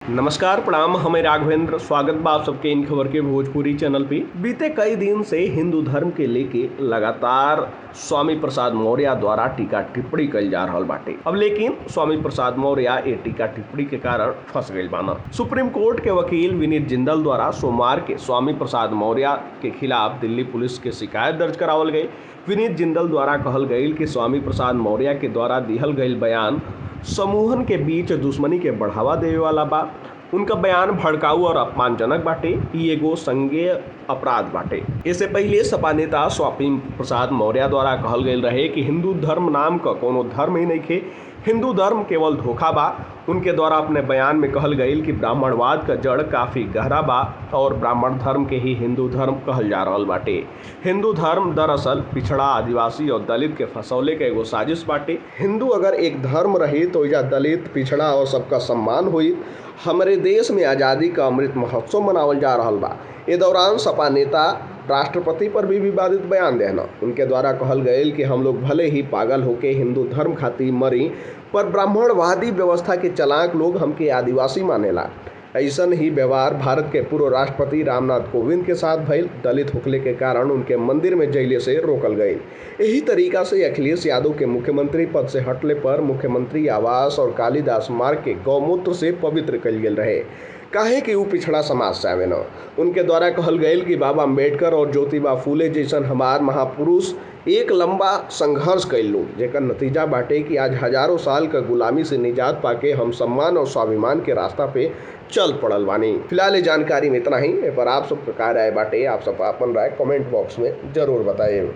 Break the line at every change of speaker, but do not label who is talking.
नमस्कार प्रणाम, हमें राघवेंद्र स्वागत बा आप सबके इन खबर के भोजपुरी चैनल पे। बीते कई दिन से हिंदू धर्म के लेके लगातार स्वामी प्रसाद मौर्य द्वारा टीका टिप्पणी कइल जा रहल बाटे। अब लेकिन स्वामी प्रसाद मौर्य ये टीका टिप्पणी के कारण फंस गइल बाना। सुप्रीम कोर्ट के वकील विनीत जिंदल द्वारा सोमवार के स्वामी प्रसाद मौर्य के खिलाफ दिल्ली पुलिस के शिकायत दर्ज करावल गई। विनीत जिंदल द्वारा कहल गई कि स्वामी प्रसाद मौर्य के द्वारा दिहल गई बयान समूहन के बीच दुश्मनी के बढ़ावा देवे वाला बा। उनका बयान भड़काऊ और अपमानजनक बाटे। ई एगो संज्ञेय अपराध बाटे। इससे पहले सपा नेता स्वामी प्रसाद मौर्य द्वारा कहल गई रहे कि हिंदू धर्म नाम का कोनो धर्म ही नहीं खे, हिंदू धर्म केवल धोखा बा। उनके द्वारा अपने बयान में कहल गई कि ब्राह्मणवाद का जड़ काफ़ी गहरा बा और ब्राह्मण धर्म के ही हिंदू धर्म कहल जा रहल बाटे। हिंदू धर्म दरअसल पिछड़ा, आदिवासी और दलित के फसौले के एगो साजिश बाटे। हिंदू अगर एक धर्म रही तो या दलित, पिछड़ा और सबका सम्मान हुई। हमारे देश में आज़ादी का अमृत महोत्सव मनावल जा रहल बा। ये दौरान सपा नेता राष्ट्रपति पर भी विवादित बयान देना। उनके द्वारा कहल गई कि हम लोग भले ही पागल होके हिंदू धर्म खातिर मरी, पर ब्राह्मणवादी व्यवस्था के चलाक लोग हमके आदिवासी मानेला। ऐसन ही व्यवहार भारत के पूर्व राष्ट्रपति रामनाथ कोविंद के साथ भइल। दलित होखले के कारण उनके मंदिर में जइले से रोकल गई। यही तरीका से अखिलेश यादव के मुख्यमंत्री पद से हटले पर मुख्यमंत्री आवास और कालिदास मार्ग के गौमूत्र से पवित्र कइल गेल रहे, काहे कि वो पिछड़ा समाज से आवे न। उनके द्वारा कहल गई कि बाबा अम्बेडकर और ज्योतिबा फूले जैसन हमार महापुरुष एक लंबा संघर्ष कैलू, जेकर नतीजा बाटे कि आज हजारों साल का गुलामी से निजात पाके हम सम्मान और स्वाभिमान के रास्ता पे चल पड़ल बानी। फिलहाल ये जानकारी में इतना ही। पर आप सब का राय बाटे, आप सब अपन राय कमेंट बॉक्स में जरूर बताइए।